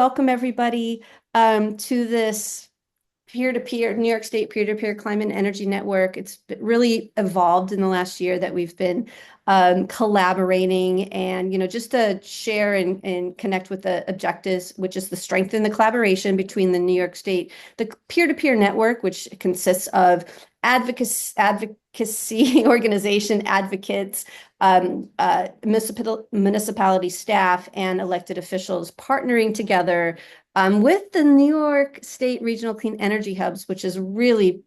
Welcome everybody to this peer-to-peer, New York State peer-to-peer climate and energy network. Really evolved in the last year that we've been collaborating and, just to share and connect with the objectives, which is to strengthen the collaboration between the New York State, the peer-to-peer network, which consists of advocacy organization advocates, municipality staff, and elected officials partnering together with the New York State Regional Clean Energy Hubs, which has really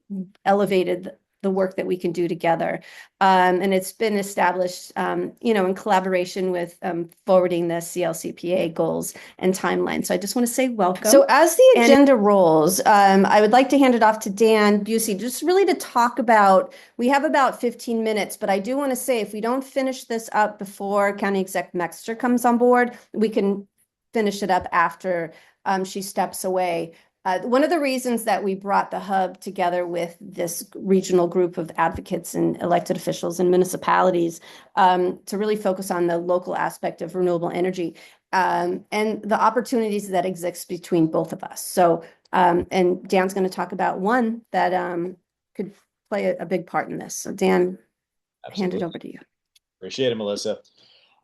elevated the work that we can do together. And it's been established, in collaboration with forwarding the CLCPA goals and timeline. So I just want to say welcome. So as the agenda rolls, I would like to hand it off to Dan Busey, just really to talk about, we have about 15 minutes, but I do want to say if we don't finish this up before County Exec Metzger comes on board, we can finish it up after she steps away. One of the reasons that we brought the hub together with this regional group of advocates and elected officials and municipalities to really focus on the local aspect of renewable energy and the opportunities that exist between both of us. So, and Dan's going to talk about one that could play a big part in this. So Dan, hand it over to you. Appreciate it, Melissa.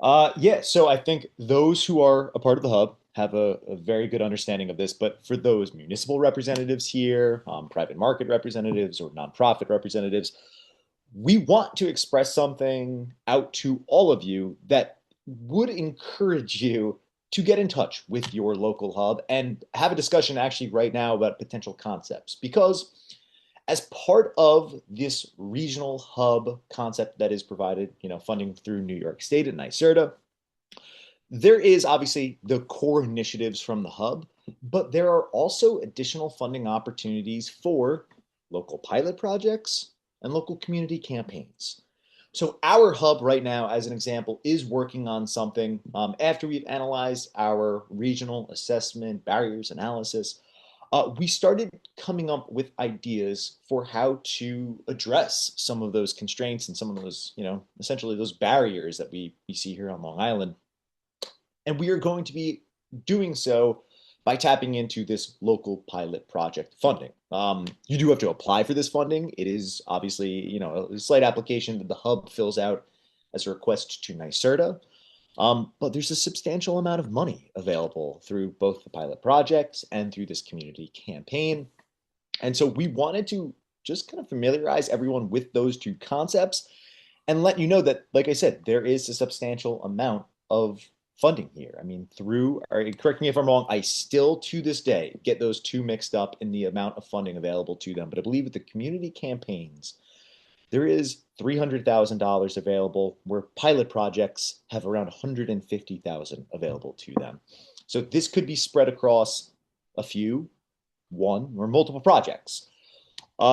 So I think those who are a part of the hub have a very good understanding of this, but for those municipal representatives here, private market representatives, or nonprofit representatives, we want to express something out to all of you that would encourage you to get in touch with your local hub and have a discussion actually right now about potential concepts. Because as part of this regional hub concept that is provided, funding through New York State and NYSERDA, there is obviously the core initiatives from the hub, but there are also additional funding opportunities for local pilot projects and local community campaigns. So our hub right now, as an example, is working on something after we've analyzed our regional assessment barriers analysis. We started coming up with ideas for how to address some of those constraints and some of those, essentially those barriers that we see here on Long Island. And we are going to be doing so by tapping into this local pilot project funding. You do have to apply for this funding. It is obviously, a slight application that the hub fills out as a request to NYSERDA. But there's a substantial amount of money available through both the pilot projects and through this community campaign. And so we wanted to just kind of familiarize everyone with those two concepts and let you know that, like I said, there is a substantial amount of funding here. I mean, correct me if I'm wrong, I still to this day get those two mixed up in the amount of funding available to them. But I believe with the community campaigns, there is $300,000 available, where pilot projects have around $150,000 available to them. So this could be spread across a few, one, or multiple projects.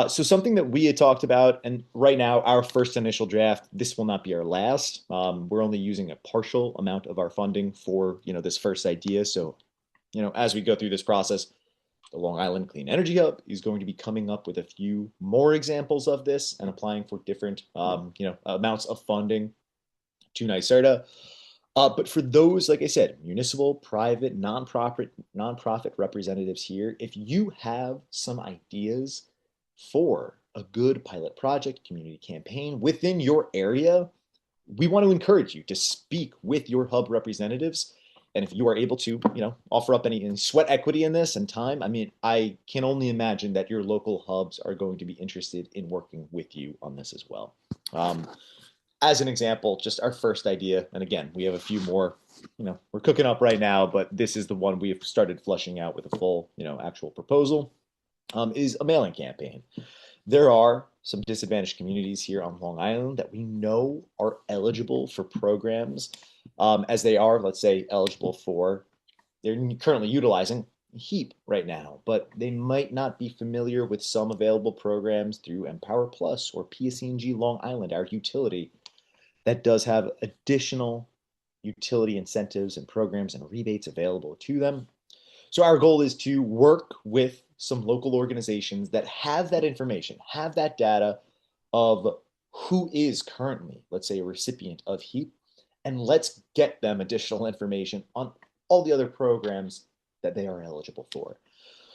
So something that we had talked about, and right now our first initial draft, this will not be our last. We're only using a partial amount of our funding for this first idea. So, as we go through this process, the Long Island Clean Energy Hub is going to be coming up with a few more examples of this and applying for different amounts of funding to NYSERDA. But for those, like I said, municipal, private, nonprofit representatives here, if you have some ideas for a good pilot project, community campaign within your area, we want to encourage you to speak with your hub representatives. And if you are able to, offer up any sweat equity in this and time, I mean, I can only imagine that your local hubs are going to be interested in working with you on this as well. As an example, just our first idea, and again, we have a few more, we're cooking up right now, but this is the one we've started flushing out with a full, actual proposal. Is a mailing campaign. There are some disadvantaged communities here on Long Island that we know are eligible for programs, as they are, let's say, they're currently utilizing HEAP right now, but they might not be familiar with some available programs through Empower Plus or PSE&G Long Island, our utility, that does have additional utility incentives and programs and rebates available to them. So our goal is to work with some local organizations that have that information, have that data of who is currently, let's say, a recipient of HEAP, and let's get them additional information on all the other programs that they are eligible for.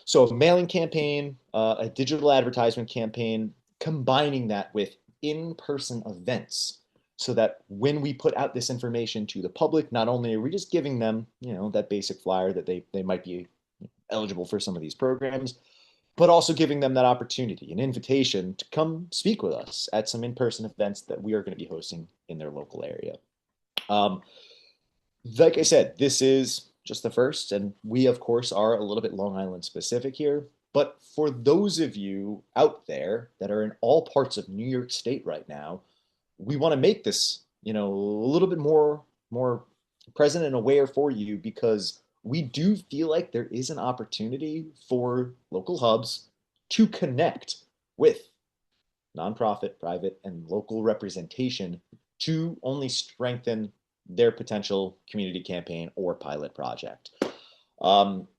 So a mailing campaign, a digital advertisement campaign, combining that with in-person events so that when we put out this information to the public, not only are we just giving them, that basic flyer that they might be eligible for some of these programs, but also giving them that opportunity, an invitation to come speak with us at some in-person events that we are going to be hosting in their local area. Um, like I said, this is just the first, and we, of course, are a little bit Long Island specific here. But for those of you out there that are in all parts of New York State right now, we want to make this, a little bit more present and aware for you because we do feel like there is an opportunity for local hubs to connect with nonprofit, private, and local representation to only strengthen their potential community campaign or pilot project.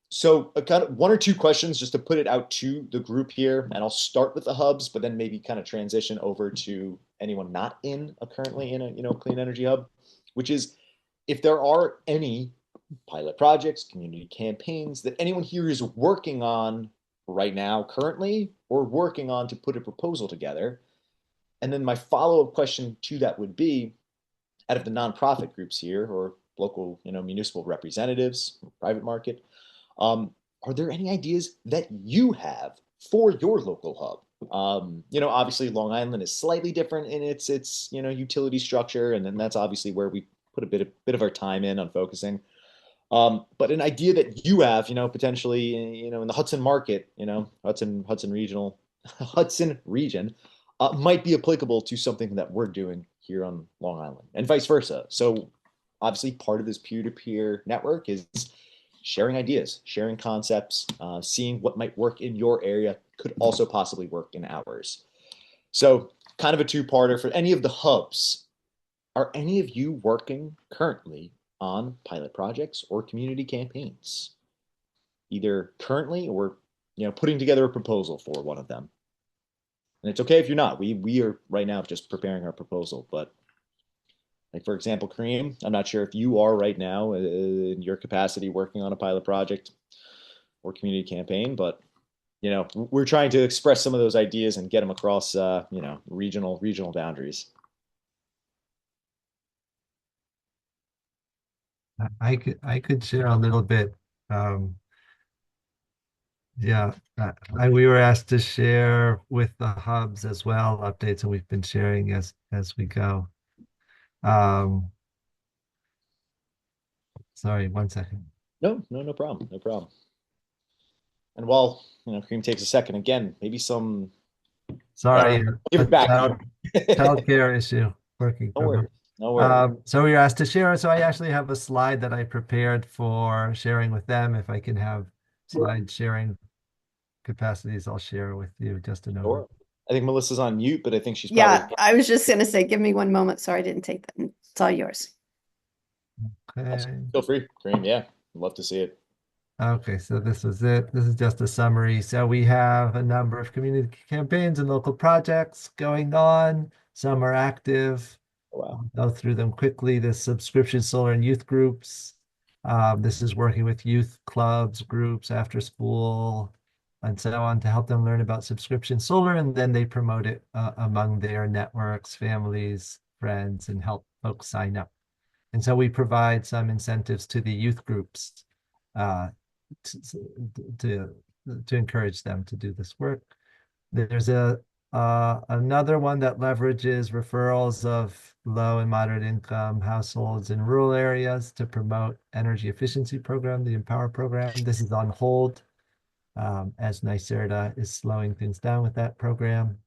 So kind of one or two questions just to put it out to the group here, and I'll start with the hubs, but then maybe kind of transition over to anyone not currently in a clean energy hub, which is if there are any pilot projects, community campaigns that anyone here is working on right now currently or working on to put a proposal together. And then my follow-up question to that would be, out of the nonprofit groups here or local, municipal representatives, private market, are there any ideas that you have for your local hub? Obviously Long Island is slightly different in its utility structure, and then that's obviously where we put a bit of our time in on focusing. But an idea that you have, potentially, in the Hudson market, Hudson regional, Hudson region, might be applicable to something that we're doing here on Long Island, and vice versa. So obviously part of this peer-to-peer network is sharing ideas, sharing concepts, seeing what might work in your area could also possibly work in ours. So kind of a two-parter for any of the hubs. Are any of you working currently on pilot projects or community campaigns, either currently or putting together a proposal for one of them? And it's okay if you're not. We are right now just preparing our proposal, but like for example, Kareem, I'm not sure if you are right now in your capacity working on a pilot project or community campaign, but we're trying to express some of those ideas and get them across regional boundaries. I could share a little bit. Um, yeah, we were asked to share with the hubs as well updates, and we've been sharing as we go. Um, sorry, 1 second. No problem, no problem. And while Kareem takes a second again, maybe some. Sorry, give a it back. childcare issue working No from worries. home. No worries. So we were asked to share. So I actually have a slide that I prepared for sharing with them. If I can have slide sharing capacities, I'll share with you just an over. Sure. I think Melissa's on mute, but I think she's Yeah, probably. I was just gonna say, give me one moment. Sorry, I didn't take that. It's all yours. Okay. Feel free, Kareem. Yeah, I'd love to see it. Okay, so this is it. This is just a summary. So we have a number of community campaigns and local projects going on. Some are active. Oh, wow. I'll go through them quickly. The subscription solar and youth groups. This is working with youth clubs, groups, after school, and so on to help them learn about subscription solar, and then they promote it among their networks, families, friends, and help folks sign up. And so we provide some incentives to the youth groups uh, to, to encourage them to do this work. There's another one that leverages referrals of low and moderate income households in rural areas to promote energy efficiency program, the Empower program. This is on hold as NYSERDA is slowing things down with that program.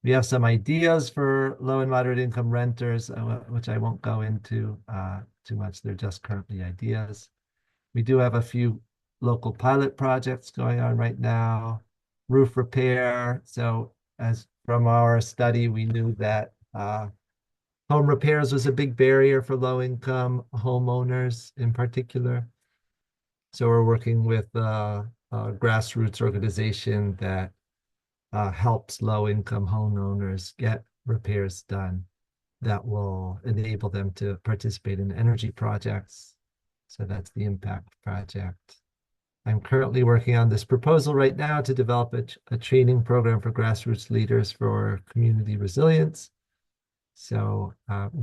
We have some ideas for low and moderate income renters, which I won't go into too much. They're just currently ideas. We do have a few local pilot projects going on right now. Roof repair. So as from our study, we knew that home repairs was a big barrier for low-income homeowners in particular. So we're working with a grassroots organization that helps low-income homeowners get repairs done that will enable them to participate in energy projects. So that's the impact project. I'm currently working on this proposal right now to develop a training program for grassroots leaders for community resilience. So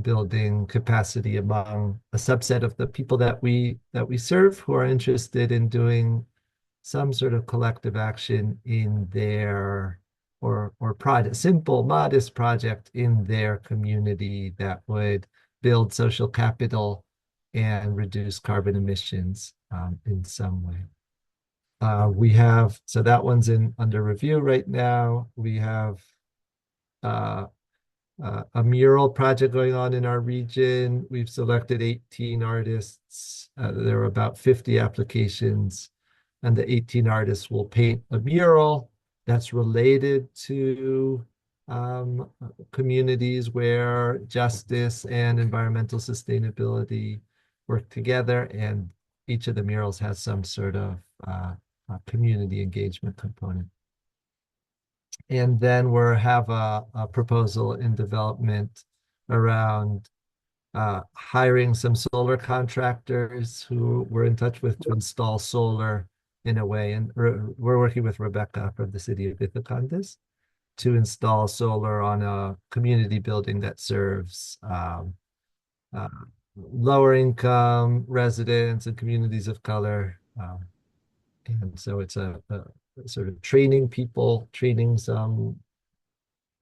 building capacity among a subset of the people that we serve who are interested in doing some sort of collective action in their or project, simple, modest project in their community that would build social capital and reduce carbon emissions in some way. We have, so that one's under review right now. We have a mural project going on in our region. We've selected 18 artists. There are about 50 applications, and the 18 artists will paint a mural that's related to communities where justice and environmental sustainability work together, and each of the murals has some sort of community engagement component. And then we have a proposal in development around hiring some solar contractors who we're in touch with to install solar in a way. And we're working with Rebecca from the city of Ithacandes to install solar on a community building that serves lower income residents and communities of color. And so it's a sort of training people, training some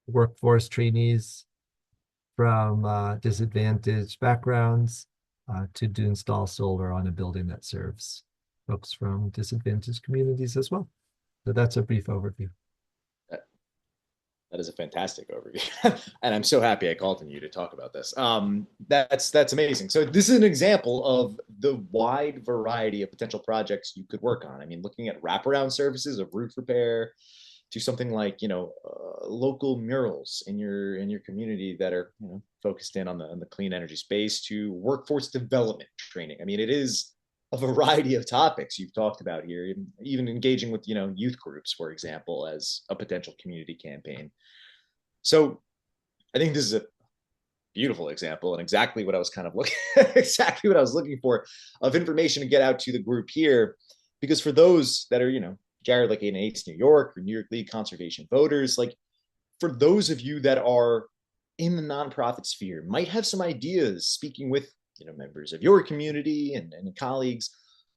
workforce trainees from disadvantaged backgrounds to install solar on a building that serves folks from disadvantaged communities as well. So that's a brief overview. That is a fantastic overview. And I'm so happy I called on you to talk about this. That's amazing. So this is an example of the wide variety of potential projects you could work on. I mean, looking at wraparound services of roof repair to something like, local murals in your community that are, focused in on the clean energy space, to workforce development training. I mean, it is a variety of topics you've talked about here, even engaging with, youth groups, for example, as a potential community campaign. So I think this is a beautiful example and exactly what I was kind of looking for of information to get out to the group here. Because for those that are, Jared, like in ACE New York or New York League Conservation Voters, like for those of you that are in the nonprofit sphere, might have some ideas, speaking with members of your community and colleagues,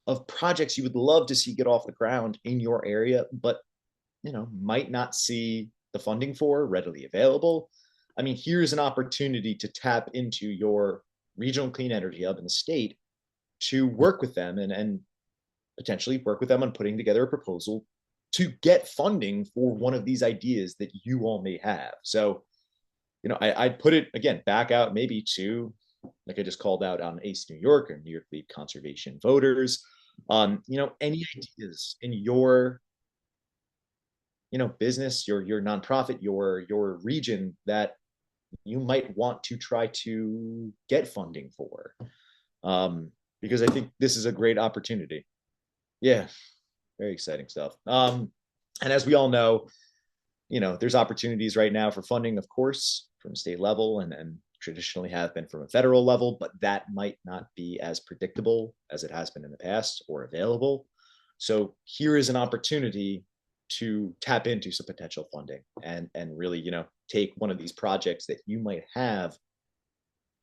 of projects you would love to see get off the ground in your area, but might not see the funding for readily available. I mean, here's an opportunity to tap into your regional clean energy hub in the state to work with them and potentially work with them on putting together a proposal to get funding for one of these ideas that you all may have. So, I'd put it again back out maybe to, like I just called out on ACE New York or New York League Conservation Voters, any ideas in your, business, your nonprofit, your region that you might want to try to get funding for, because I think this is a great opportunity. Yeah, very exciting stuff. And as we all know, there's opportunities right now for funding, of course, from state level and traditionally have been from a federal level, but that might not be as predictable as it has been in the past or available. So here is an opportunity to tap into some potential funding and really, take one of these projects that you might have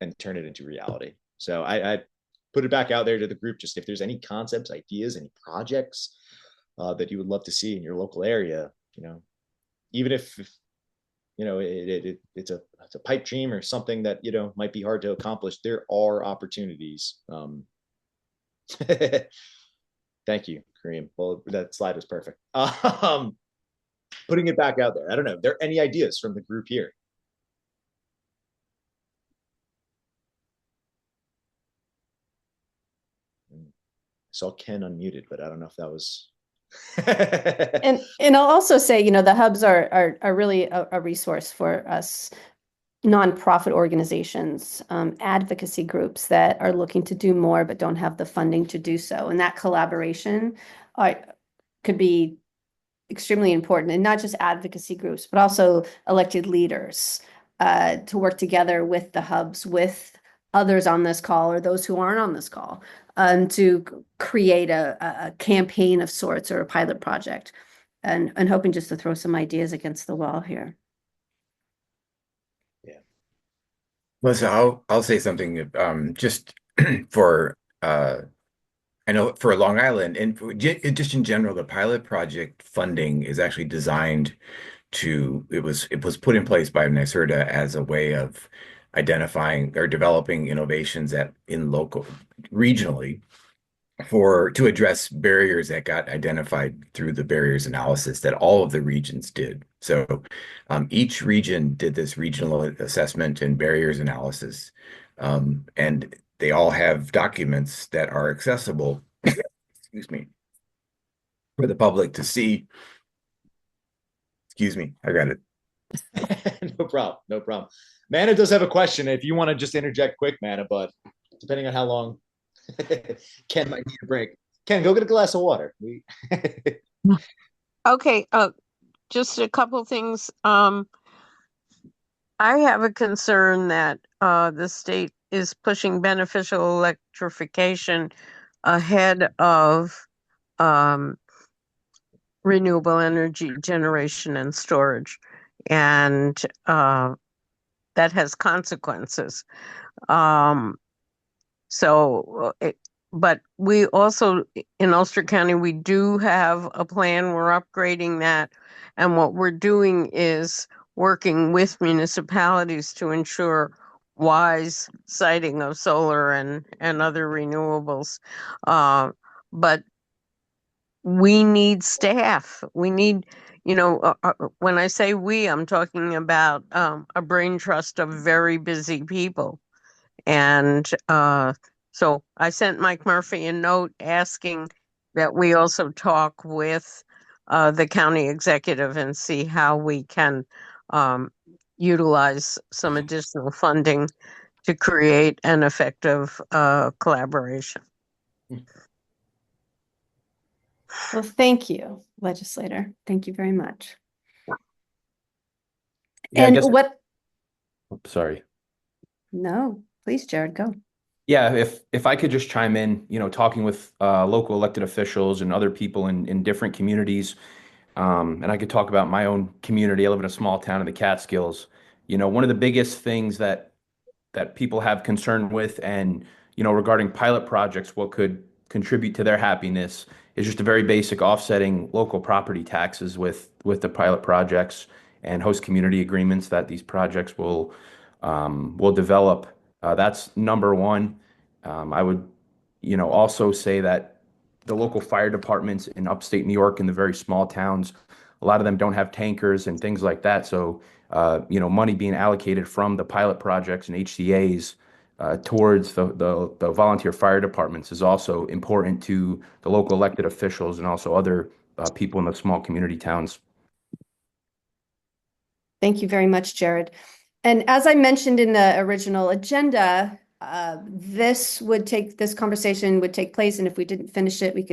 and turn it into reality. So I put it back out there to the group, just if there's any concepts, ideas, any projects that you would love to see in your local area, even if it's a pipe dream or something that might be hard to accomplish, there are opportunities. Thank you, Kareem. Well, that slide was perfect. Putting it back out there. I don't know. Are there any ideas from the group here? Saw Ken unmuted, but I don't know if that was. And I'll also say, the hubs are really a resource for us nonprofit organizations, advocacy groups that are looking to do more but don't have the funding to do so. And that collaboration could be extremely important, and not just advocacy groups, but also elected leaders to work together with the hubs, with others on this call or those who aren't on this call to create a campaign of sorts or a pilot project, and hoping just to throw some ideas against the wall here. Yeah. Well, so I'll say something just for I know for Long Island and just in general, the pilot project funding is actually designed to it was put in place by NYSERDA as a way of identifying or developing innovations at in local regionally for to address barriers that got identified through the barriers analysis that all of the regions did. So each region did this regional assessment and barriers analysis, and they all have documents that are accessible, excuse me, for the public to see. Excuse me, I got it. No problem. No problem. Mana does have a question. If you want to just interject quick, Mana, but depending on how long Ken might need a break. Ken, go get a glass of water. Okay, just a couple things. I have a concern that the state is pushing beneficial electrification ahead of renewable energy generation and storage, and that has consequences. But we also, in Ulster County, we do have a plan. We're upgrading that. And what we're doing is working with municipalities to ensure wise siting of solar and other renewables. But we need staff. We need, when I say we, I'm talking about a brain trust of very busy people. And so I sent Mike Murphy a note asking that we also talk with the county executive and see how we can utilize some additional funding to create an effective collaboration. Well, thank you, legislator. Thank you very much. Yeah, I And guess. what? Sorry. No, please, Jared, go. Yeah, if I could just chime in, talking with local elected officials and other people in different communities, and I could talk about my own community. I live in a small town in the Catskills. One of the biggest things that people have concern with, and regarding pilot projects, what could contribute to their happiness is just a very basic offsetting local property taxes with the pilot projects and host community agreements that these projects will develop. That's number one. I would, also say that the local fire departments in upstate New York in the very small towns, a lot of them don't have tankers and things like that. So, money being allocated from the pilot projects and HCA's towards the volunteer fire departments is also important to the local elected officials and also other people in the small community towns. Thank you very much, Jared. And as I mentioned in the original agenda, this conversation would take place, and if we didn't finish it, we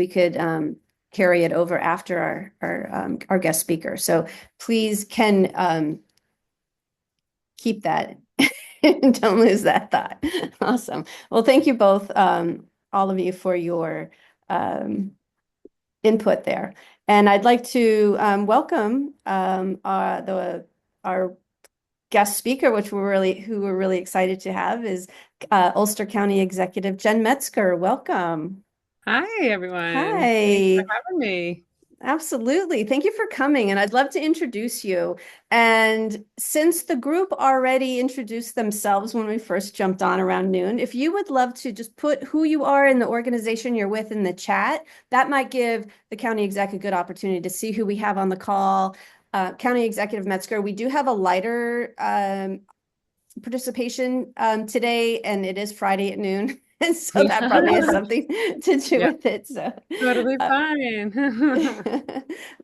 could carry it over after our guest speaker. So please, Ken, keep that. Don't lose that thought. Awesome. Well, thank you both, all of you, for your input there. And I'd like to welcome our guest speaker, who we're really excited to have, is Ulster County Executive Jen Metzger. Welcome. Hi, everyone. Hi. Thanks for having me. Absolutely. Thank you for coming. And I'd love to introduce you. And since the group already introduced themselves when we first jumped on around noon, if you would love to just put who you are and the organization you're with in the chat, that might give the county exec a good opportunity to see who we have on the call. County Executive Metzger, we do have a lighter participation today, and it is Friday at noon. And so that probably has something to do Yeah, with it. So, totally uh, fine.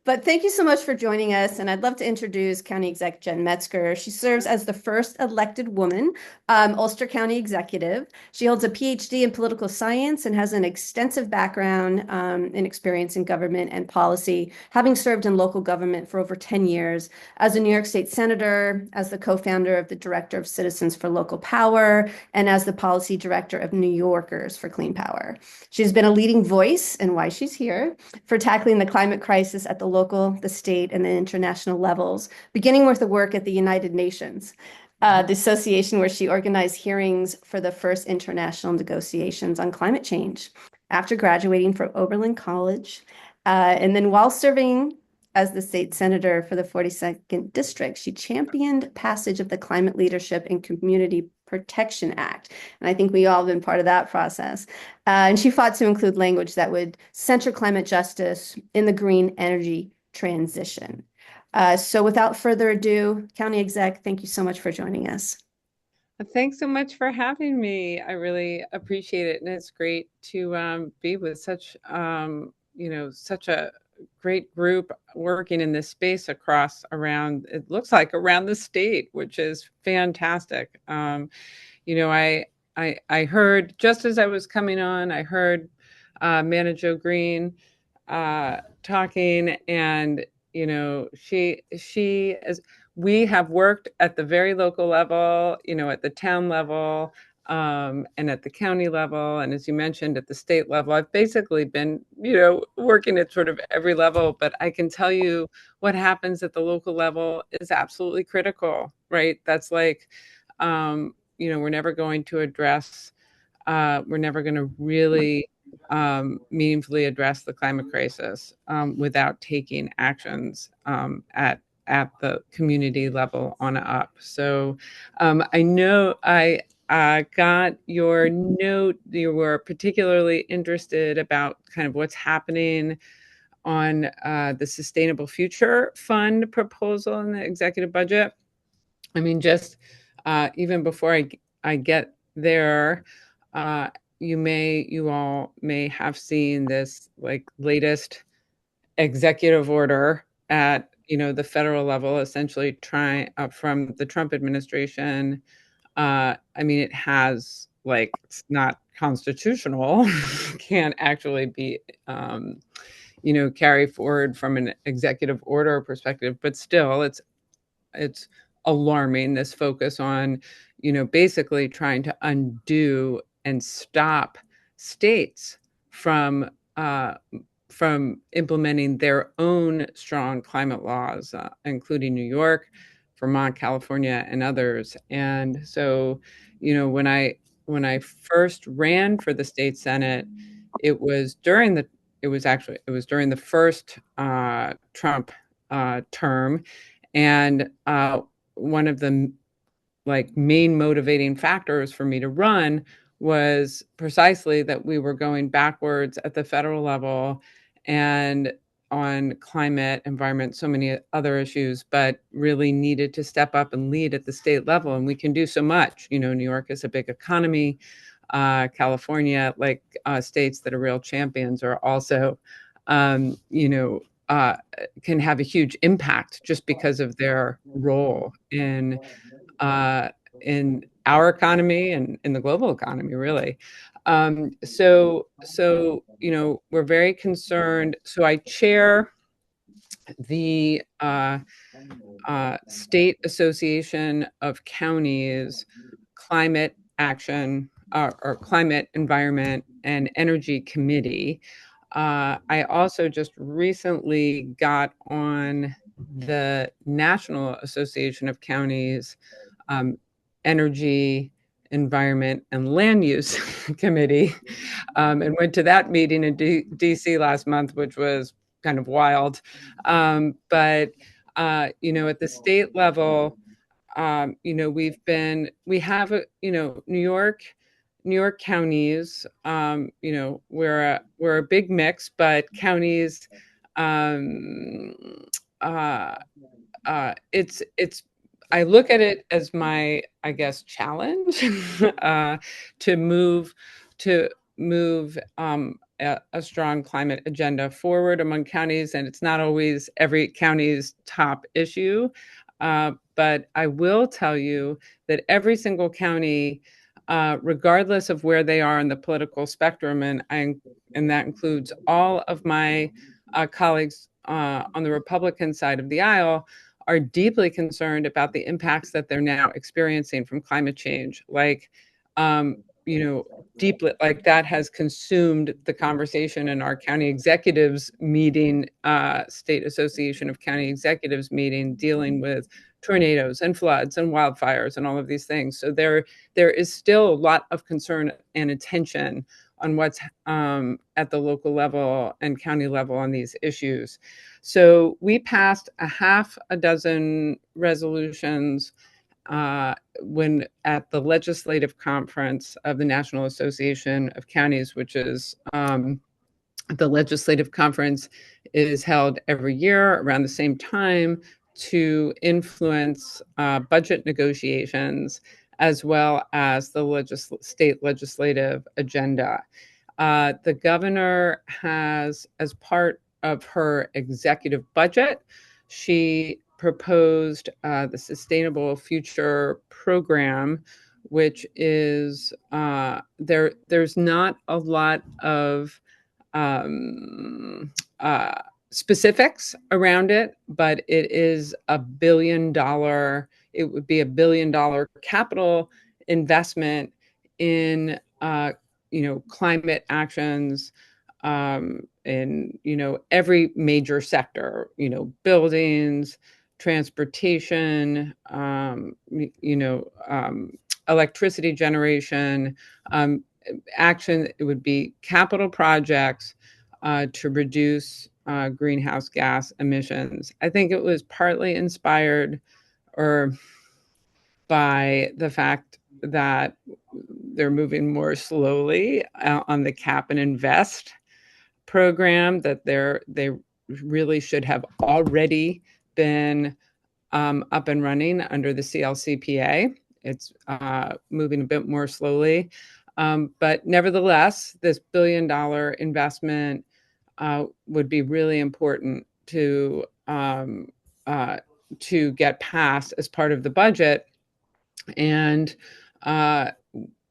but thank you so much for joining us. And I'd love to introduce County Exec Jen Metzger. She serves as the first elected woman Ulster County Executive. She holds a PhD in political science and has an extensive background and experience in government and policy, having served in local government for over 10 years as a New York State Senator, as the co-founder of the Director of Citizens for Local Power, and as the policy director of New Yorkers for Clean Power. She's been a leading voice, and why she's here, for tackling the climate crisis at the local, the state, and the international levels, beginning with the work at the United Nations, the association where she organized hearings for the first international negotiations on climate change. After graduating from Oberlin College, and then while serving as the state senator for the 42nd district, she championed passage of the Climate Leadership and Community Protection Act. And I think we all have been part of that process. And she fought to include language that would center climate justice in the green energy transition. So without further ado, County Exec, thank you so much for joining us. Thanks so much for having me. I really appreciate it, and it's great to be with such such a great group working in this space around. It looks like around the state, which is fantastic. I heard just as I was coming on, I heard Manager Green talking, and she is. We have worked at the very local level, at the town level, and at the county level, and as you mentioned, at the state level. I've basically been, working at sort of every level, but I can tell you what happens at the local level is absolutely critical, right? That's like, we're never going to really meaningfully address the climate crisis without taking actions at the community level on up. So I know I got your note. You were particularly interested about kind of what's happening on the Sustainable Future Fund proposal in the executive budget. I mean, just even before I get there, you all may have seen this like latest executive order at the federal level, essentially trying from the Trump administration. I mean, it has it's not constitutional, can't actually be carried forward from an executive order perspective, but still, it's alarming, this focus on basically trying to undo and stop states from implementing their own strong climate laws, including New York, Vermont, California, and others. And so, when I first ran for the state senate, it was during the first Trump term, and one of the main motivating factors for me to run was precisely that we were going backwards at the federal level and on climate, environment, so many other issues, but really needed to step up and lead at the state level. And we can do so much. New York is a big economy. California, states that are real champions, are also, can have a huge impact just because of their role in our economy and in the global economy, really. So we're very concerned. So I chair the State Association of Counties Climate Action or Climate, Environment, and Energy Committee. I also just recently got on the National Association of Counties Energy, Environment, and Land Use Committee, and went to that meeting in DC last month, which was kind of wild. But at the state level, we have New York counties. We're a big mix, but counties. It's I look at it as my, I guess, challenge to move to move a strong climate agenda forward among counties, and it's not always every county's top issue. But I will tell you that every single county, regardless of where they are on the political spectrum, and that includes all of my colleagues on the Republican side of the aisle, are deeply concerned about the impacts that they're now experiencing from climate change. Like, deeply, like that has consumed the conversation in our county executives meeting, State Association of County Executives meeting, dealing with tornadoes and floods and wildfires and all of these things. So there is still a lot of concern and attention on what's at the local level and county level on these issues. So we passed a half a dozen resolutions when at the legislative conference of the National Association of Counties, which is the legislative conference is held every year around the same time to influence budget negotiations as well as the state legislative agenda. The governor has, as part of her executive budget, she proposed the Sustainable Future Program, which is there's not a lot of specifics around it, but it is $1 billion. It would be $1 billion capital investment in climate actions in every major sector, buildings, transportation, electricity generation, action. It would be capital projects to reduce greenhouse gas emissions. I think it was partly inspired or by the fact that they're moving more slowly on the cap and invest program, that they really should have already been up and running under the CLCPA. It's moving a bit more slowly. But nevertheless, this $1 billion investment would be really important to get passed as part of the budget. And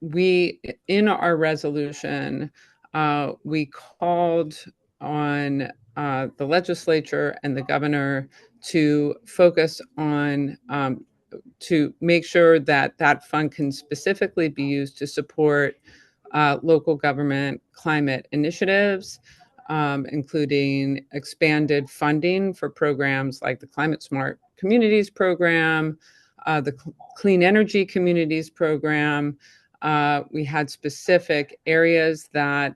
we, in our resolution, we called on the legislature and the governor to focus on to make sure that that fund can specifically be used to support local government climate initiatives, including expanded funding for programs like the Climate Smart Communities Program, the Clean Energy Communities Program. We had specific areas that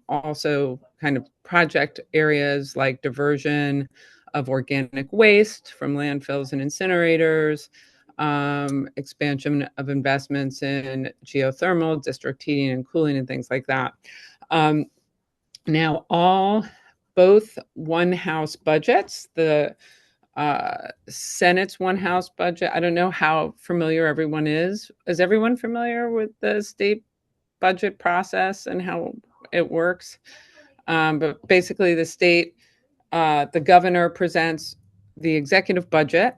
also kind of project areas like diversion of organic waste from landfills and incinerators, expansion of investments in geothermal, district heating and cooling, and things like that. Now, both one-house budgets, the Senate's one-house budget, I don't know how familiar everyone is. Is everyone familiar with the state budget process and how it works? But basically, the governor presents the executive budget.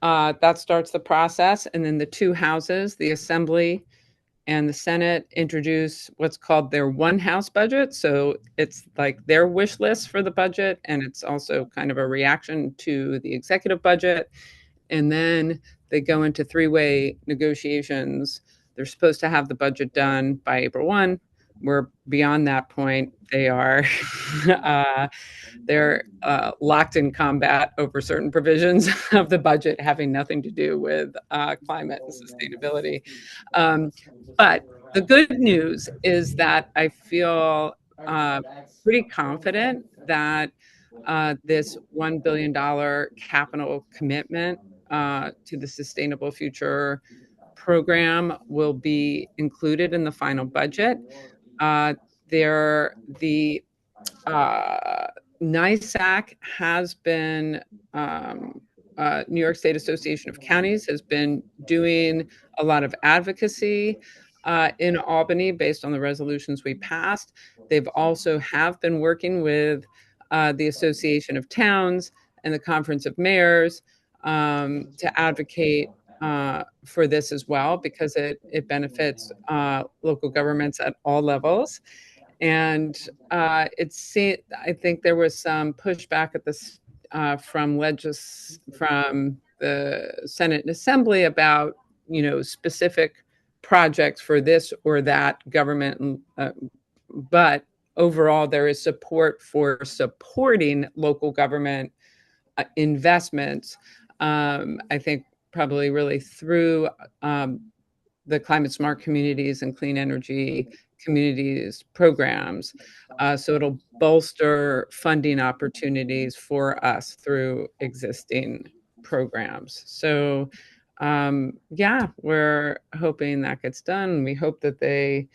That starts the process. And then the two houses, the Assembly and the Senate, introduce what's called their one-house budget. So it's like their wish list for the budget. And it's also kind of a reaction to the executive budget. And then they go into three-way negotiations. They're supposed to have the budget done by April 1. We're beyond that point. They're locked in combat over certain provisions of the budget having nothing to do with climate and sustainability. But the good news is that I feel pretty confident that this $1 billion capital commitment to the Sustainable Future Program will be included in the final budget. The NYSAC has been, New York State Association of Counties has been doing a lot of advocacy in Albany based on the resolutions we passed. They've also have been working with the Association of Towns and the Conference of Mayors to advocate for this as well, because it benefits local governments at all levels. And I think there was some pushback at this from the Senate and Assembly about specific projects for this or that government, but overall there is support for supporting local government investments. I think probably really through the climate smart communities and clean energy communities programs. So it'll bolster funding opportunities for us through existing programs. So yeah, we're hoping that gets done. We hope that they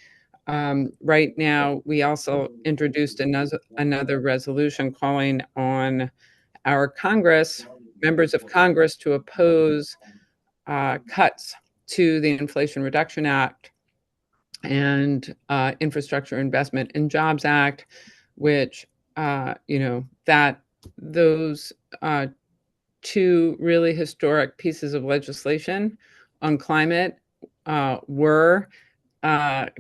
right now, we also introduced another resolution calling on our Congress, members of Congress, to oppose cuts to the Inflation Reduction Act and Infrastructure Investment and Jobs Act, which, that those two really historic pieces of legislation on climate were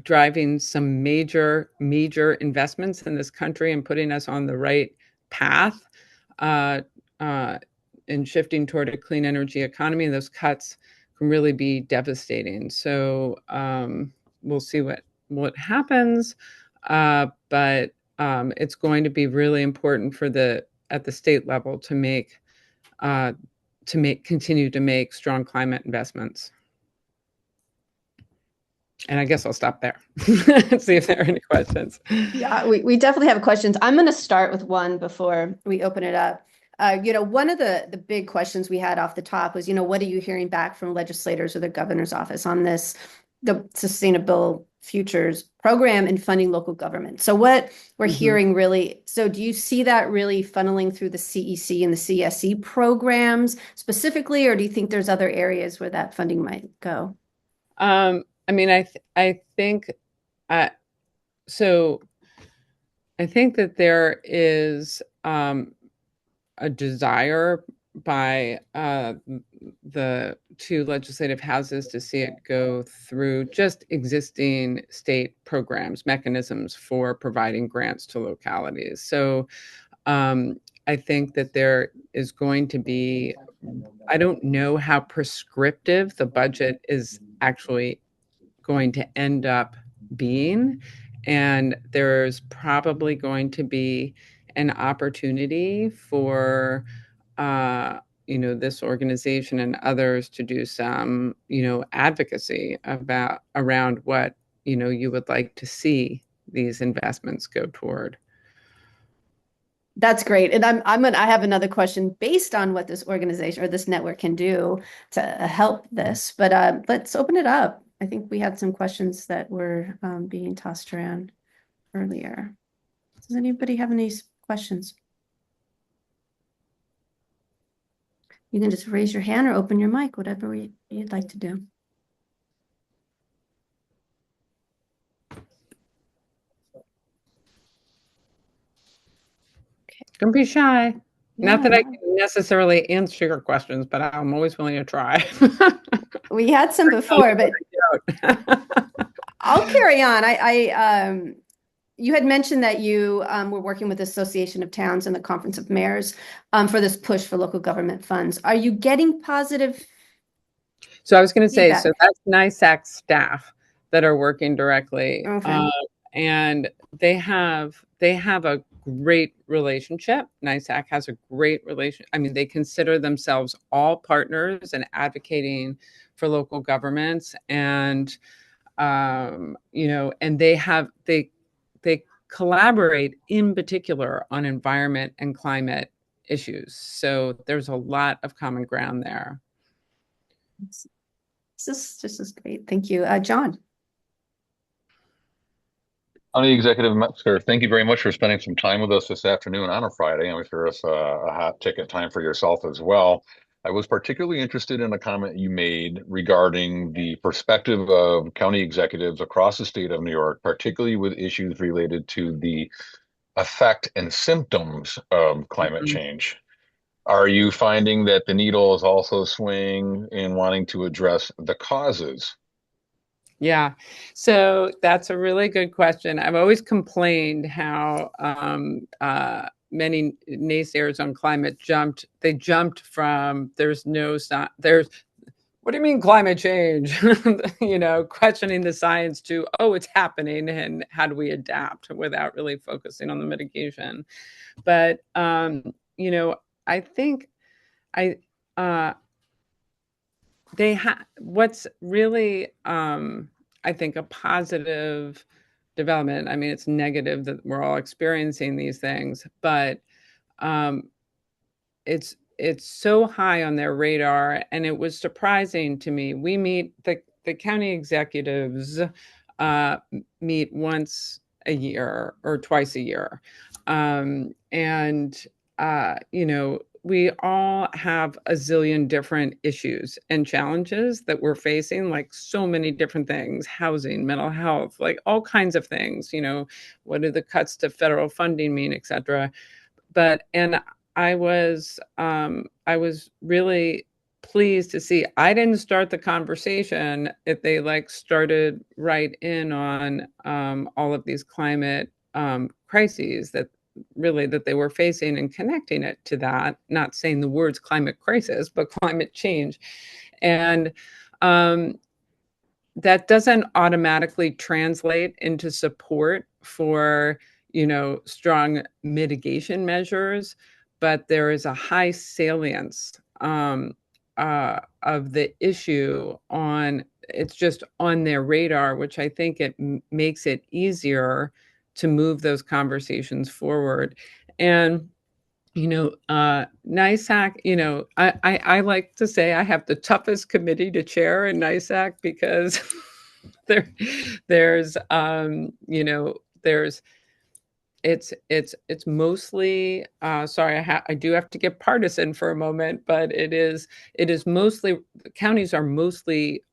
driving some major investments in this country and putting us on the right path in shifting toward a clean energy economy. And those cuts can really be devastating. So we'll see what happens, but it's going to be really important at the state level to continue to make strong climate investments. And I guess I'll stop there and see if there are any questions. Yeah, we definitely have questions. I'm going to start with one before we open it up. One of the big questions we had off the top was, what are you hearing back from legislators or the governor's office on the Sustainable Futures program and funding local government? So what we're hearing really, so do you see that really funneling through the CEC and the CSE programs specifically, or do you think there's other areas where that funding might go? I mean, I think so. I think that there is a desire by the two legislative houses to see it go through just existing state programs, mechanisms for providing grants to localities. So I think that there is going to be, I don't know how prescriptive the budget is actually going to end up being. And there's probably going to be an opportunity for, this organization and others to do some, advocacy around what, you would like to see these investments go toward. That's great. And I have another question based on what this organization or this network can do to help this, but let's open it up. I think we had some questions that were being tossed around earlier. Does anybody have any questions? You can just raise your hand or open your mic, whatever you'd like to do. Don't be shy. Not that I can necessarily answer your questions, but I'm always willing to try. We had some before, but I'll carry on. You had mentioned that you were working with the Association of Towns and the Conference of Mayors for this push for local government funds. Are you getting positive? So I was going to say, so that's NISAC staff that are working directly, and they have a great relationship. NISAC has a great relation. I mean, they consider themselves all partners and advocating for local governments, and and they collaborate in particular on environment and climate issues. So there's a lot of common ground there. This is great. Thank you. John. County Executive Metzger, thank you very much for spending some time with us this afternoon on a Friday. I'm sure it's a hot ticket time for yourself as well. I was particularly interested in a comment you made regarding the perspective of county executives across the state of New York, particularly with issues related to the effect and symptoms of climate Mhm. change. Are you finding that the needle is also swinging in wanting to address the causes? Yeah, so that's a really good question. I've always complained how many naysayers on climate jumped from there's no there's what do you mean climate change? Questioning the science to, oh, it's happening and how do we adapt without really focusing on the mitigation. But I think I uh, what's really I think a positive development. I mean, it's negative that we're all experiencing these things, but um, it's so high on their radar, and it was surprising to me. We meet the county executives meet once a year or twice a year, and we all have a zillion different issues and challenges that we're facing, like so many different things: housing, mental health, like all kinds of things. What do the cuts to federal funding mean, et cetera. But and I was really pleased to see I didn't start the conversation if they like started right in on all of these climate crises that they were facing and connecting it to that, not saying the words climate crisis, but climate change. And that doesn't automatically translate into support for strong mitigation measures, but there is a high salience of the issue on it's just on their radar, which I think it makes it easier to move those conversations forward. And NISAC, I like to say I have the toughest committee to chair in NISAC because there, there's, there's, it's mostly, sorry, I do have to get partisan for a moment, but it is mostly, counties are mostly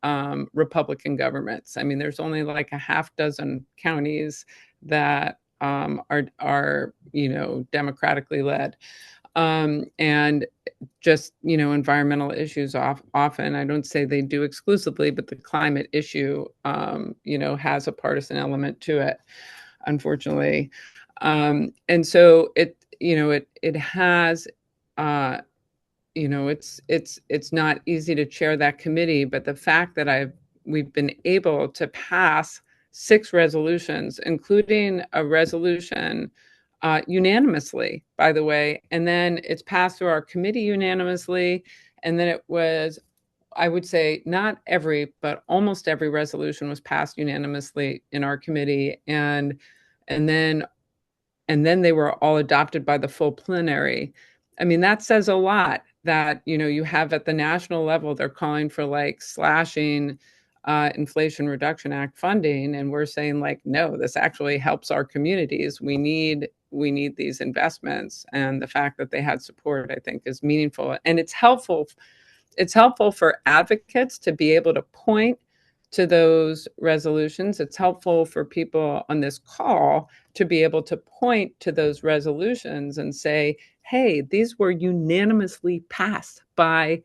Republican governments. I mean, there's only like a half dozen counties that are democratically led, and just environmental issues often, I don't say they do exclusively, but the climate issue has a partisan element to it, unfortunately. And so it has it's not easy to chair that committee, but the fact that we've been able to pass 6 resolutions, including a resolution unanimously, by the way, and then it's passed through our committee unanimously, and then it was, I would say, not every, but almost every resolution was passed unanimously in our committee, and then they were all adopted by the full plenary. I mean, that says a lot that, you have at the national level, they're calling for like slashing Inflation Reduction Act funding. And we're saying like, no, this actually helps our communities. We need these investments. And the fact that they had support, I think, is meaningful. And it's helpful. It's helpful for advocates to be able to point to those resolutions. It's helpful for people on this call to be able to point to those resolutions and say, hey, these were unanimously passed by,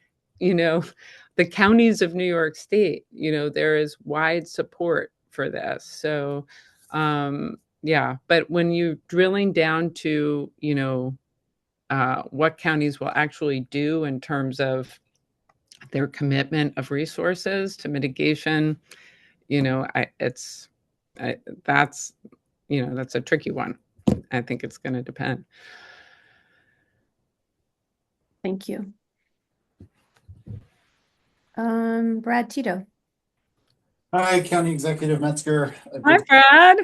the counties of New York State. There is wide support for this. So, yeah, but when you're drilling down to, what counties will actually do in terms of their commitment of resources to mitigation, that's that's a tricky one. I think it's going to depend. Thank you. Brad Tito. Hi, County Executive Metzger. Hi, Brad.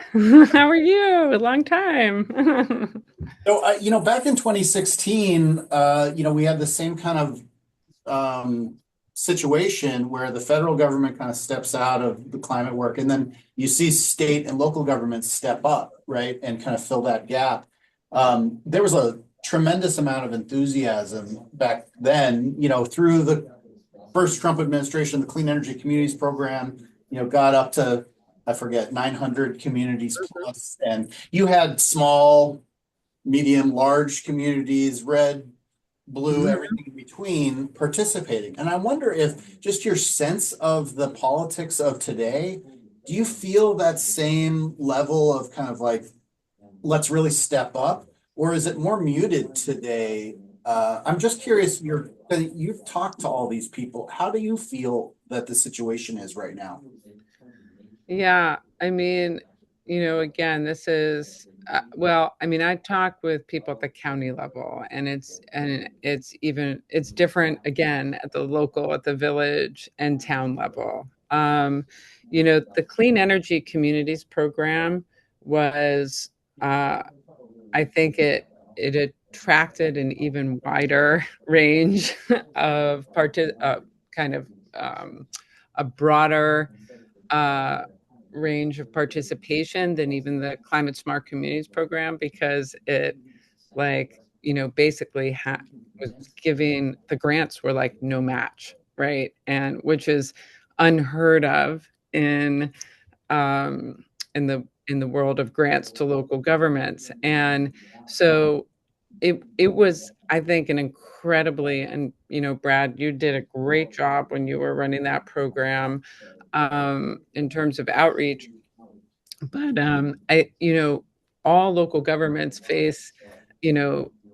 How are you? A long time. So, back in 2016, we had the same kind of situation where the federal government kind of steps out of the climate work, and then you see state and local governments step up, right, and kind of fill that gap. There was a tremendous amount of enthusiasm back then, through the first Trump administration, the Clean Energy Communities Program, got up to, I forget, 900 communities plus. And you had small, medium, large communities, red, blue, everything in between participating. And I wonder if just your sense of the politics of today, do you feel that same level of kind of like, let's really step up? Or is it more muted today? I'm just curious, you've talked to all these people. How do you feel that the situation is right now? Yeah, I mean, again, this is well, I mean, I talk with people at the county level, and it's different again at the local, at the village and town level. The Clean Energy Communities program was, I think it attracted an even wider range of kind of a broader uh, range of participation than even the Climate Smart Communities program, because it, like, basically was giving, the grants were like no match, right? And which is unheard of in um, in the world of grants to local governments. And so it was, I think, an incredibly, and Brad, you did a great job when you were running that program in terms of outreach. But all local governments face,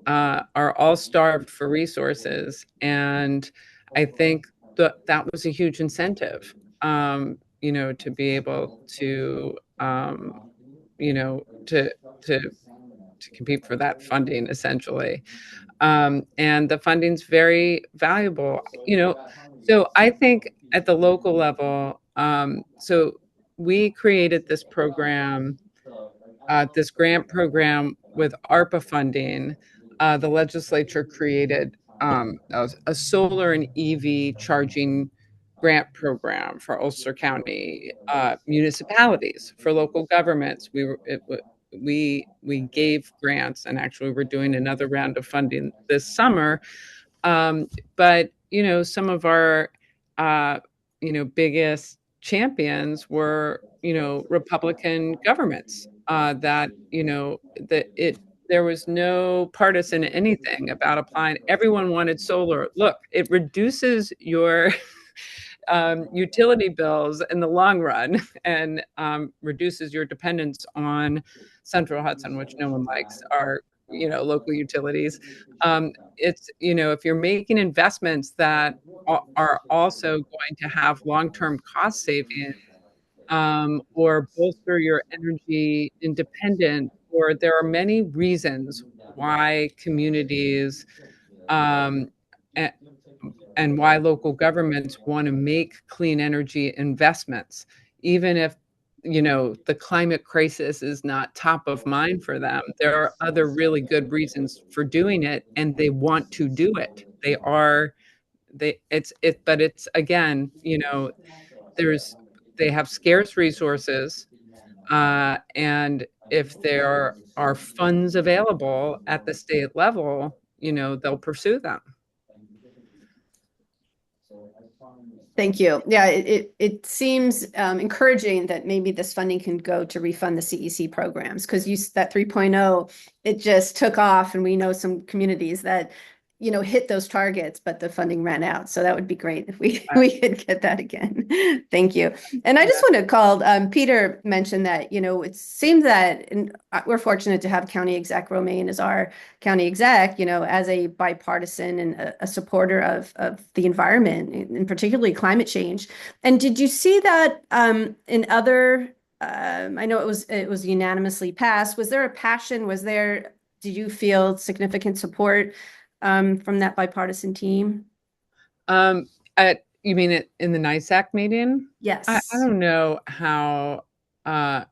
are all starved for resources, and I think that was a huge incentive, to be able to, to compete for that funding, essentially. And the funding's very valuable. So I think at the local level, so we created this grant program with ARPA funding. The legislature created a solar and EV charging grant program for Ulster County municipalities, for local governments. We gave grants, and actually we're doing another round of funding this summer. But some of our biggest champions were Republican governments, that there was no partisan anything about applying. Everyone wanted solar. Look, it reduces your utility bills in the long run, and reduces your dependence on Central Hudson, which no one likes, our local utilities. It's, if you're making investments that are also going to have long-term cost savings, or bolster your energy independence, or there are many reasons why communities, um, and why local governments want to make clean energy investments, even if the climate crisis is not top of mind for them. There are other really good reasons for doing it, and they want to do it. But it's, again, there's they have scarce resources, and if there are funds available at the state level, they'll pursue them. Thank you. Yeah, it seems encouraging that maybe this funding can go to refund the CEC programs, because that 3.0, it just took off, and we know some communities that hit those targets, but the funding ran out. So that would be great if we could get that again. Thank you. And I just want to call, Peter mentioned that, it seems that, and we're fortunate to have County Exec Romaine as our county exec, as a bipartisan and a supporter of the environment, and particularly climate change. And did you see that in other, I know it was unanimously passed. Was there a passion? Did you feel significant support from that bipartisan team? You mean it in the NISAC meeting? Yes. I don't know how, I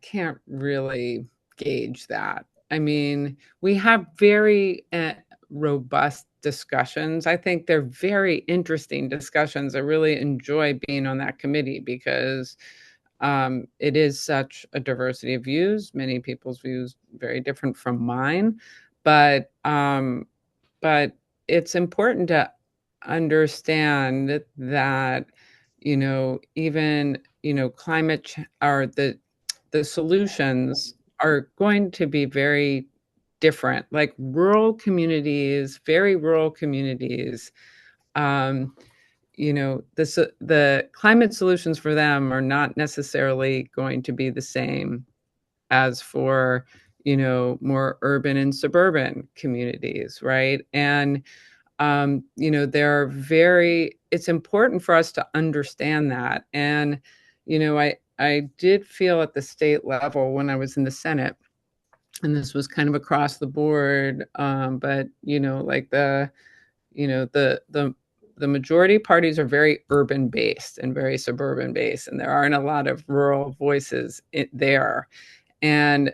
can't really gauge that. I mean, we have very robust discussions. I think they're very interesting discussions. I really enjoy being on that committee, because it is such a diversity of views, many people's views very different from mine. but it's important to understand that, even, or the solutions are going to be very different. Like rural communities, very rural communities, the climate solutions for them are not necessarily going to be the same as for, more urban and suburban communities, right? And it's important for us to understand that. And, I did feel at the state level when I was in the Senate, and this was kind of across the board, but, like the majority parties are very urban based and very suburban based, and there aren't a lot of rural voices there. And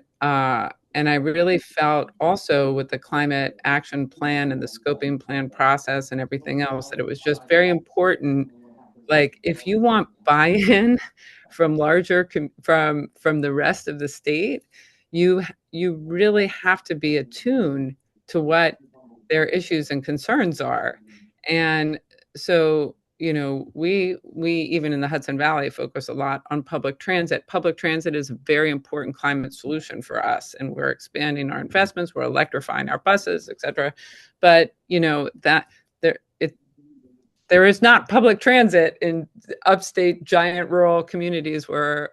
I really felt also with the climate action plan and the scoping plan process and everything else that it was just very important. Like if you want buy-in from from the rest of the state, you really have to be attuned to what their issues and concerns are. And so, we even in the Hudson Valley focus a lot on public transit. Public transit is a very important climate solution for us, and we're expanding our investments, we're electrifying our buses, et cetera. But, that there is not public transit in upstate giant rural communities where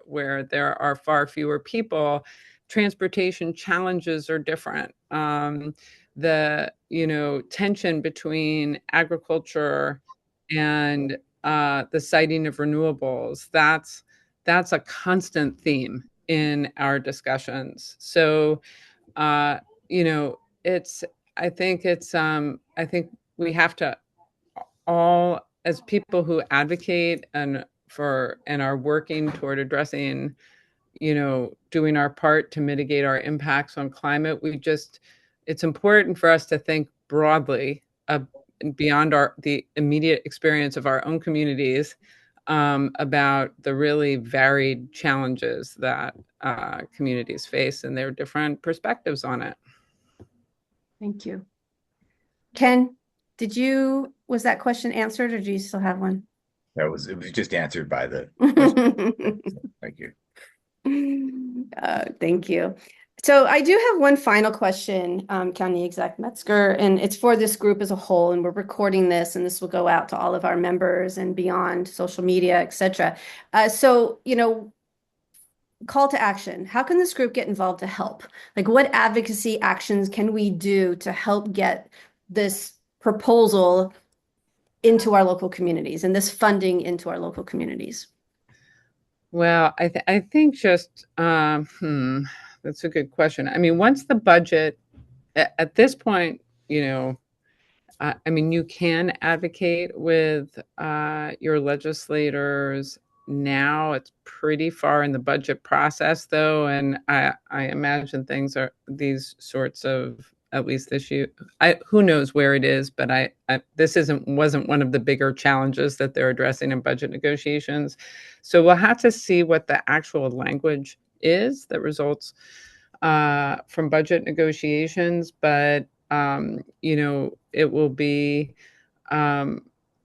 there are far fewer people. Transportation challenges are different. The tension between agriculture and the siting of renewables, that's a constant theme in our discussions. So it's I think we have to all, as people who advocate and are working toward addressing, doing our part to mitigate our impacts on climate, it's important for us to think broadly beyond the immediate experience of our own communities, about the really varied challenges that communities face and their different perspectives on it. Thank you. Ken, was that question answered, or do you still have one? It was just answered by the question. Thank you. Thank you. So I do have one final question, County Exec Metzger, and it's for this group as a whole, and we're recording this, and this will go out to all of our members and beyond, social media, etc. So, call to action. How can this group get involved to help? Like, what advocacy actions can we do to help get this proposal into our local communities and this funding into our local communities? Well, I think just that's a good question. I mean, once the budget at this point, you can advocate with your legislators now. It's pretty far in the budget process, though, and I imagine these sorts of, at least this year, who knows where it is, but this wasn't one of the bigger challenges that they're addressing in budget negotiations. So we'll have to see what the actual language is that results from budget negotiations. But it will be,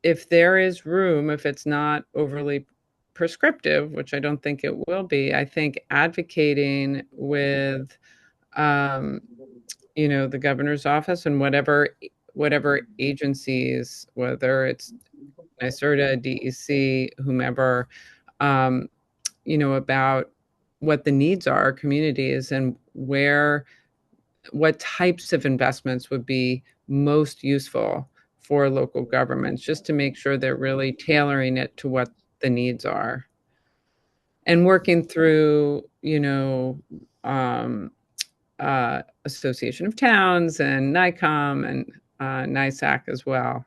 if there is room, if it's not overly prescriptive, which I don't think it will be, I think advocating with the governor's office and whatever agencies, whether it's NYSERDA, DEC, whomever, about what the needs are, communities, and what types of investments would be most useful for local governments, just to make sure they're really tailoring it to what the needs are. And working through, Association of Towns and NICOM and NISAC as well.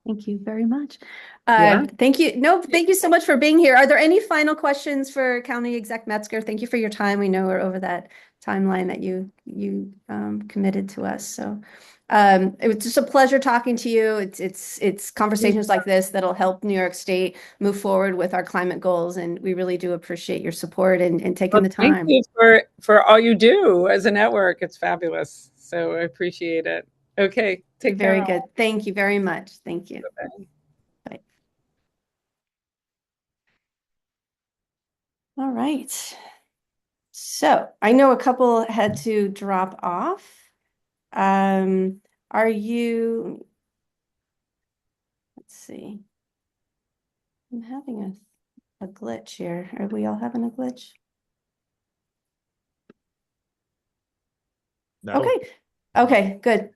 Thank you very much. Yeah. Thank you. No, thank you so much for being here. Are there any final questions for County Exec Metzger? Thank you for your time. We know we're over that timeline that you committed to us. So It was just a pleasure talking to you. It's conversations like this that'll help New York State move forward with our climate goals, and we really do appreciate your support and taking the Thank time. you for all you do as a network. It's fabulous. So I appreciate it. Okay, take care. Very good. Thank you very much. Thank you. Bye-bye. Bye. All right. So I know a couple had to drop off. Are you, let's see. I'm having a glitch here. Are we all having a glitch? No. Okay. Okay, good.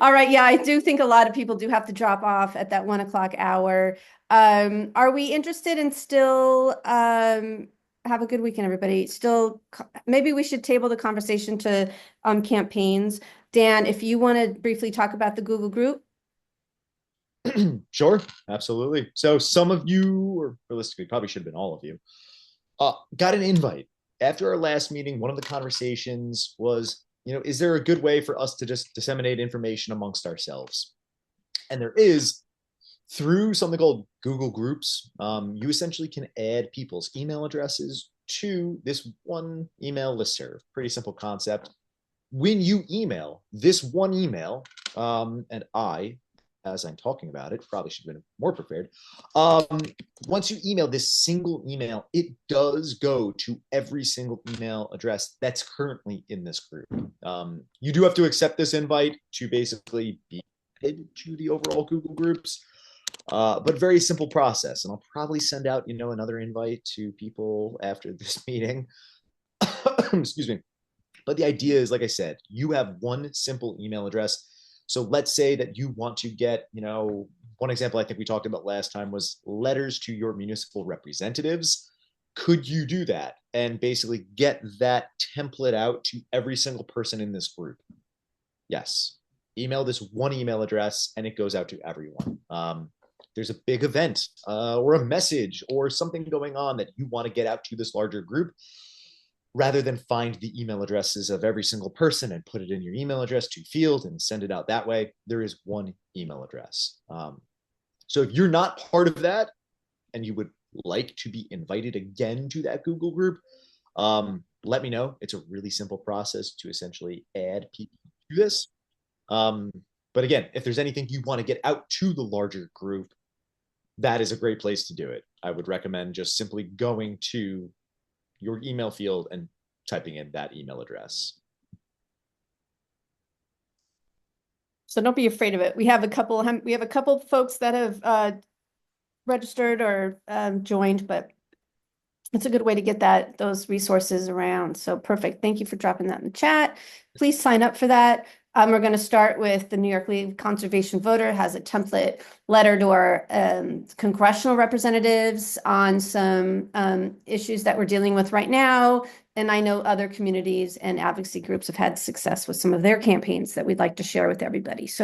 All right. Yeah, I do think a lot of people do have to drop off at that 1 o'clock hour. Are we interested in still, have a good weekend, everybody. Still, maybe we should table the conversation to campaigns. Dan, if you want to briefly talk about the Google group. Sure, absolutely. So some of you, or realistically, probably should have been all of you, got an invite. After our last meeting, one of the conversations was, is there a good way for us to just disseminate information amongst ourselves? And there is, through something called Google Groups. You essentially can add people's email addresses to this one email listserv. Pretty simple concept. When you email this one email, and I, as I'm talking about it, probably should have been more prepared. Once you email this single email, it does go to every single email address that's currently in this group. You do have to accept this invite to basically be added to the overall Google Groups, but very simple process. And I'll probably send out, another invite to people after this meeting. Excuse me. But the idea is, like I said, you have one simple email address. So let's say that you want to get, one example I think we talked about last time was letters to your municipal representatives. Could you do that and basically get that template out to every single person in this group? Yes. Email this one email address and it goes out to everyone. There's a big event or a message or something going on that you want to get out to this larger group. Rather than find the email addresses of every single person and put it in your email address to field and send it out that way, there is one email address. So if you're not part of that and you would like to be invited again to that Google group, let me know. It's a really simple process to essentially add people to this. But again, if there's anything you want to get out to the larger group, that is a great place to do it. I would recommend just simply going to your email field and typing in that email address. So don't be afraid of it. We have a couple folks that have registered or joined, but it's a good way to get those resources around. So perfect. Thank you for dropping that in the chat. Please sign up for that. We're going to start with the New York League of Conservation Voter has a template letter to our congressional representatives on some issues that we're dealing with right now. And I know other communities and advocacy groups have had success with some of their campaigns that we'd like to share with everybody. So